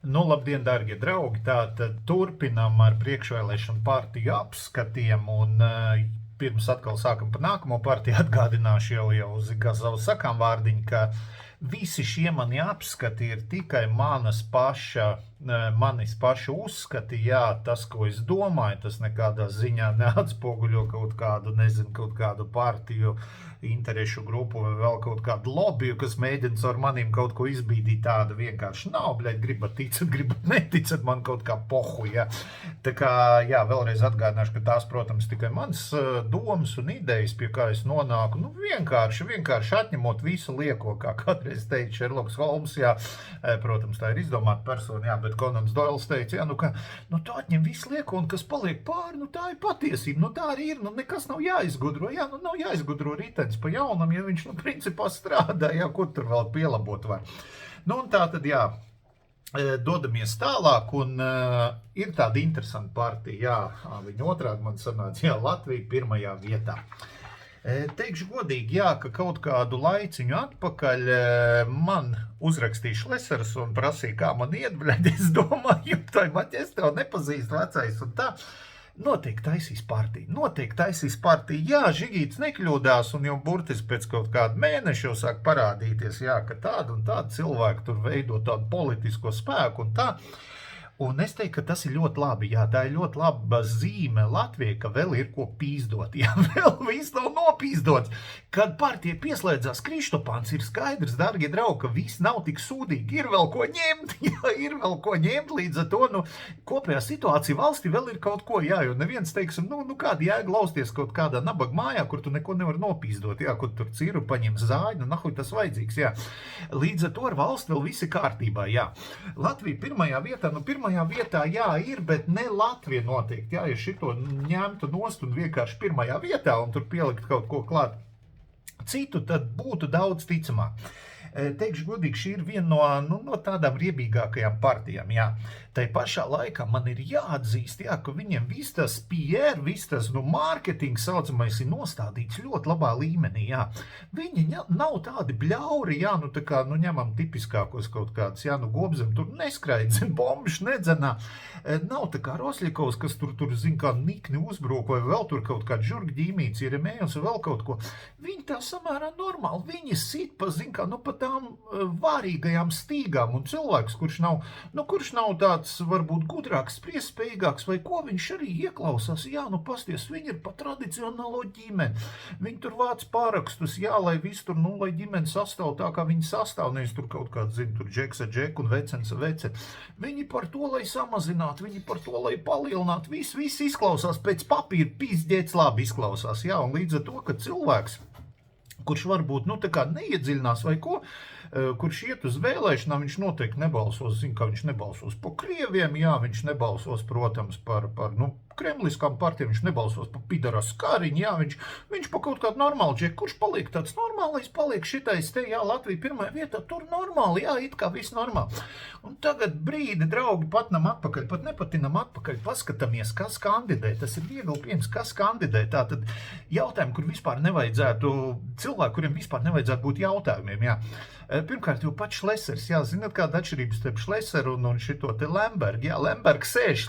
Nu, labdien, darbie draugi! Tātad turpinām ar priekšvēlēšanu partiju apskatiem, un pirms atkal sākam par nākamo partiju atgādināšu jau kā savu sakām vārdiņu, ka visi šie mani apskati ir tikai manis paša uzskati, jā, tas, ko es domāju, tas nekādā ziņā neatspoguļo kaut kādu partiju, interešu grupu vai vēl kaut kādu lobiju, kas mēģina ar manim kaut ko izbīdīt. Tāda vienkārši nav, gribat ticat, gribat neticat, man kaut kā pohu, jā. Tā kā, jā, vēlreiz atgādināšu, ka tās, protams, tikai manas domas un idejas, pie kā es nonāku, vienkārši atņemot visu lieko, kā kādreiz teica Šerloks Holms, jā, protams, tā ir izdomāta persona, jā, bet Konans Doils teica, jā, tā atņem visu lieko, un kas paliek pāri, tā ir patiesība, tā arī ir, nekas nav jāizgudro, jā, nav jāizgudro ritenis pa jaunam, ja viņš, principā strādā, jā, ko tur vēl pielabot var. Un tā tad, jā, dodamies tālāk, un ir tāda interesanta partija, jā, viņa otrādi man sanāca, jā, Latvija pirmajā vietā. Teikšu godīgi, jā, ka kaut kādu laiciņu atpakaļ man uzrakstīja Šlesers un prasīja, kā man iet, es domāju, es tev nepazīstu vecais un tā. Noteikti taisīs partiju. Jā, Žigīts nekļūdās, un jau burtiski pēc kaut kāda mēneša jau sāk parādīties, jā, ka tāda un tāda cilvēki tur veido tādu politisko spēku un tā. Un es teiktu, ka tas ir ļoti labi, jā, tā ir ļoti laba zīme Latvijai, ka vēl ir ko pīzdot, jā, vēl viss nav nopīzdots. Kad partija pieslēdzās Krištopāns, ir skaidrs, dargie draugi, ka viss nav tik sūdīgi, ir vēl ko ņemt, jā, līdz ar to, kopējā situācija valstī vēl ir kaut ko, jā, jo neviens, teiksim, kāda jēga lausties kaut kādā nabaga mājā, kur tu neko nevar nopīzdot, jā, kur tur ciru paņem zāļu, nahuj tas vajadzīgs, jā. Līdz ar to ar valsti vēl viss ir kārtībā, jā. Latvija pirmajā vietā, jā, ir, bet ne Latvija noteikti, jā, ja šito ņemtu nost un vienkārši pirmajā vietā un tur pielikt kaut ko klāt citu, tad būtu daudz ticamāk. Teikšu godīgi, šī ir viena no tādām riebīgākajām partijām, jā. Tai pašā laikā man ir jāatzīst, jā, ka viņiem viss tas PR, viss tas, mārketings saucamais ir nostādīts ļoti labā līmenī, jā. Viņi nav tādi bļauri, jā, tā kā, ņemam tipiskākos kaut kādus, jā, Gobzem tur neskraid zem bombišu nedzenā. Nav tā kā Rosļikovs, kas tur zin, kā nikni uzbruk, vai vēl tur kaut kādu žurgu ģīmīts, Jeremējus, vai vēl kaut ko. Viņi tā samērā normāli, viņi sit pa, zin kā, pa tām vārīgajām stīgām, un cilvēks, kurš nav tāds, varbūt gudrāks, spriestspējīgāks, vai ko, viņš arī ieklausās, jā, pasties, viņi ir pa tradicionālo ģimeni, viņi tur vāc pārakstus, jā, lai viss tur, lai ģimeni sastāv tā, kā viņi sastāv, nevis tur kaut kāds, zin, tur džeks ar džeku un vecens ar veceni. Viņi par to, lai samazinātu, viņi par to, lai palielinātu, viss izklausās pēc papīra, pizdzēts labi izklausās, jā, un līdz ar to, ka cilvēks, kurš varbūt, tā kā neiedziļinās vai ko, kurš iet uz vēlēšanām, viņš noteikti nebalsos, zin, kā viņš nebalsos par krieviem, jā, viņš nebalsos, protams, par kremliskām partijām, viņš nebalsos par pidaras Kariņu, jā, viņš pa kaut kādu normālu džeku, kurš paliek tāds normālais, paliek šitais te, jā, Latvija pirmajā vietā, tur normāli, jā, it kā viss normāli. Un tagad brīdi, draugi, patnam atpakaļ, pat nepatinam atpakaļ, paskatāmies, kas kandidē, tas ir viegli pieņems, kas kandidē, tātad jautājumi, kur vispār nevajadzētu, cilvēki, kuriem vispār nevajadzētu būt jautājumiem, jā. Pirmkārt, jau pats Šlesers, jā, zināt, kāda atšķirības starp Šleseru un šito te Lembergu, jā, Lembergs sēž,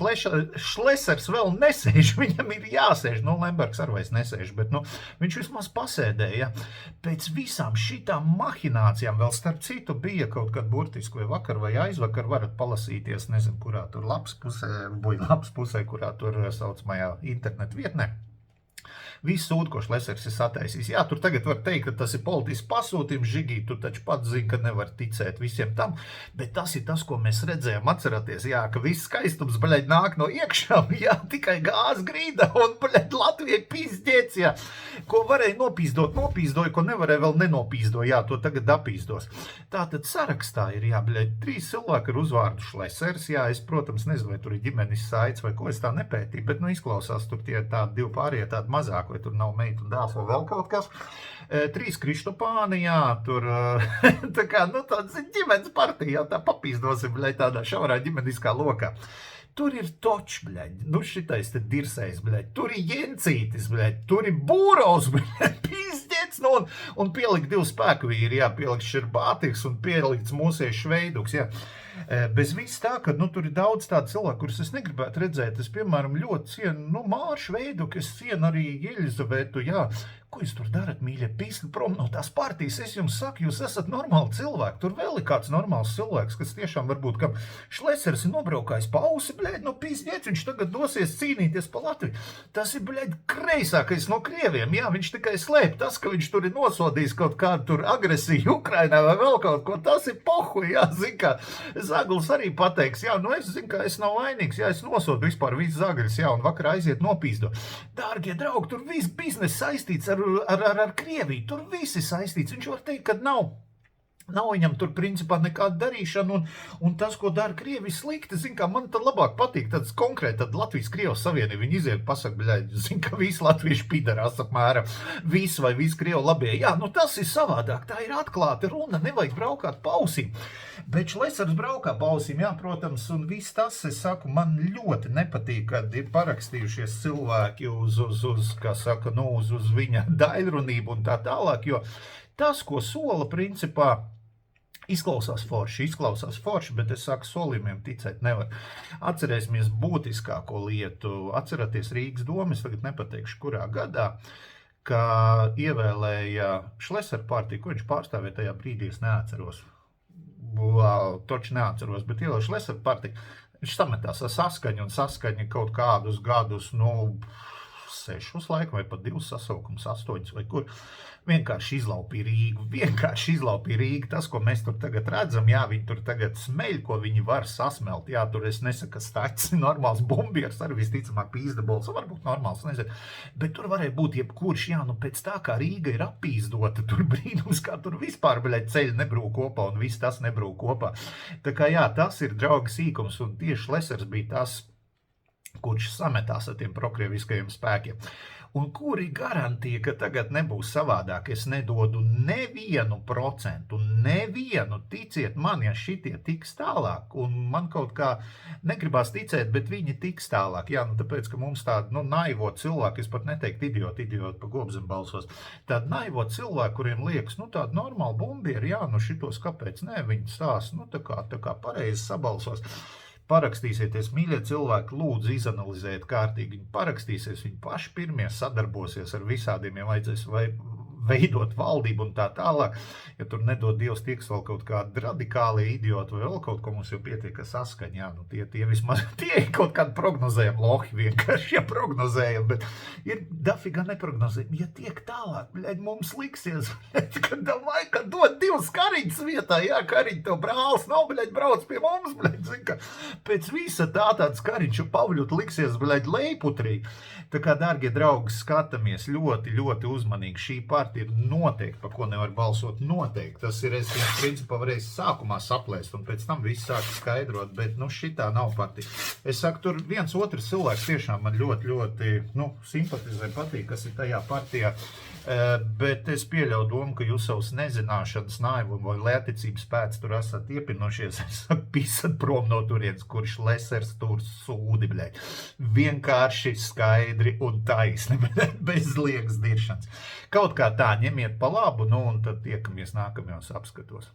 Šlesers vēl nesēž, viņam ir jāsēž, Lembergs arī vairs nesēž, bet, viņš vismaz pasēdēja, pēc visām šitām mahinācijām, vēl starp citu bija kaut kad burtiski vai vakar vai aizvakar, varat palasīties, nezinu, kurā tur lapas pusē, kurā tur saucamajā internetu vietnē. Viss sūd, ko Šlesers ir sataisījis. Jā, tur tagad var teikt, ka tas ir politisks pasūtījums, Žigī, tu taču pats zini, ka nevar ticēt visiem tam, bet tas ir tas, ko mēs redzējām, atceraties, jā, ka viss skaistums, nāk no iekšā, jā, tikai gāz grīda, un, Latvijai pīzdēts, jā, ko varēja nopīzdoja, ko nevarēja vēl nenopīzdoja, jā, to tagad apīzdos. Tātad sarakstā ir, jā, 3 cilvēki ar uzvārdu Šlesers, jā, es, protams, nezinu, vai tur ir ģimenes saites, vai ko es tā nepētīju, bet, izklausās tur tie tādi 2 pārējie tādi mazāk, vai tur nav meitu un dēls vai vēl kaut kas. 3 Krištopāni, jā, tur, tā kā, tāds ģimenes partija, jā, tā papīzdosim, tādā šaurā ģimeniskā lokā. Tur ir Točs, šitais te dirsējs, tur ir Jencītis, tur ir Būros, pīzdēts, un pielikt 2 spēku vīri, jā, pielikt Šerbātiks un pielikts mūsiešu Šveiduks, jā. Bez viss tā, ka tur ir daudz tādu cilvēku, kurus es negribētu redzēt. Es, piemēram, ļoti cienu Māršu Veiduku, es cienu arī Jeļizavetu, jā. Ko jūs tur darat, mīļie? Pīsli prom no tās partijas. Es jums saku, jūs esat normāli cilvēki. Tur vēl ir kāds normāls cilvēks, kas tiešām varbūt, kam Šlesers ir nobraukājis pa ausi, bļēd, no pīsņiec, viņš tagad dosies cīnīties pa Latviju. Tas ir, bļēd, kreisākais no krieviem. Jā, viņš tikai slēp tas, ka viņš tur ir nosodījis kaut kādu tur agresiju Ukrainā vai vēl kaut ko. Tas ir pohu, jā, zin kā. Zaguls arī pateiks, jā, es zinu, ka es nav vainīgs, jā, es nosodu vispār visu Zagļus, jā, un vakarā aiziet nopīsdo. Dārgie draugi, tur viss biznes saistīts ar Krieviju, tur viss ir saistīts. Viņš var teikt, ka nav viņam tur principā nekāda darīšana, un tas, ko dara Krievi, slikti. Zin kā, man tad labāk patīk tāds konkrēti, tad Latvijas-Krievas savienība, viņi iziet pasaka, bļaļ, zin kā, visi latvieši pidarās apmēram, visi vai visi Krievi labie. Jā, tas ir savādāk, tā ir atklāta runa, nevajag braukāt pa ausīm. Bet Šlesers braukā pa ausīm, jā, protams, un viss tas, es saku, man ļoti nepatīk, kad ir parakstījušies cilvēki uz kā saka, uz viņa daļrunību un tā tālāk, jo tas, ko sola, principā, izklausās forši, bet es saku, solījumiem ticēt nevar. Atcerēsimies būtiskāko lietu, atceraties Rīgas domu, es tagad nepateikšu, kurā gadā, ka ievēlēja Šleseru partiju, ko viņš pārstāvēja tajā brīdī, es neatceros. Toči neatceros, bet ievēlēja Šleseru partiju. Viņš sametās ar saskaņu kaut kādus gadus, 6 laikam, vai pat 2 sasaukums, 8 vai kur. Vienkārši izlaupīja Rīgu. Tas, ko mēs tur tagad redzam, jā, viņi tur tagad smeļ, ko viņi var sasmelt. Jā, tur es nesaku, ka Staķis ir normāls bumbieris, arī visticamāk pīzdabols, varbūt normāls, nezinu. Bet tur varēja būt jebkurš, jā, pēc tā, kā Rīga ir apīzdota, tur brīnums, kā tur vispār, ceļi nebrūk kopā un viss tas nebrūk kopā. Tā kā, jā, tas ir draugi sīkums, un tieši Šlesers bija tas, kurš sametās ar tiem prokrieviskajiem spēkiem. Un kuri garantija, ka tagad nebūs savādāk? Es nedodu nevienu procentu, ticiet man, ja šitie tiks tālāk, un man kaut kā negribās ticēt, bet viņi tiks tālāk, jā, tāpēc, ka mums tāda, naivo cilvēki, es pat neteiktu idioti pa gobzem balsos, tāda naivo cilvēki, kuriem liekas, tāda normāla bumbieri, jā, šitos kāpēc, nē, viņi stās, tā kā pareizi sabalsos. Parakstīsieties, mīļie cilvēki, lūdzu izanalizēt kārtīgi. Viņi parakstīsies, viņi paši pirmie sadarbosies ar visādiem, ja vajadzēs veidot valdību un tā tālāk. Ja tur nedod Dievs tieks vēl kaut kādi radikāli idioti vai vēl kaut ko, mums jau pietiek, ka saskaņa, jā, tie vismaz, tie ir kaut kādi prognozējami lohi vienkārši, ja prognozējami, bet ir dafigā neprognozējami. Ja tiek tālāk, mums liksies, ka dod 2 kariņas vietā, jā, kariņi tev brālis nav, brauc pie mums, zin, ka pēc visa tāds kariņš Pavļut liksies, lejputrīgi. Tā kā, dārgie draugi, skatāmies ļoti, ļoti uzmanīgi. Šī partija ir noteikti, pa ko nevar balsot, noteikti. Tas ir, es principā varēju sākumā saplēst, un pēc tam viss sāk skaidrot, bet, šitā nav partija. Es saku, tur viens otrs cilvēks tiešām man ļoti, ļoti, simpatizē, patīk, kas ir tajā partijā. Bet es pieļauju domu, ka jūs savus nezināšanas, naivumu vai lēticības pēc tur esat iepinušies, pisat prom no turienes, kurš Šlesers tur sūdi, vienkārši skaidri un taisni, bez liekas diršanas. Kaut kā tā ņemiet pa labu, un tad tiekamies nākamajos apskatos.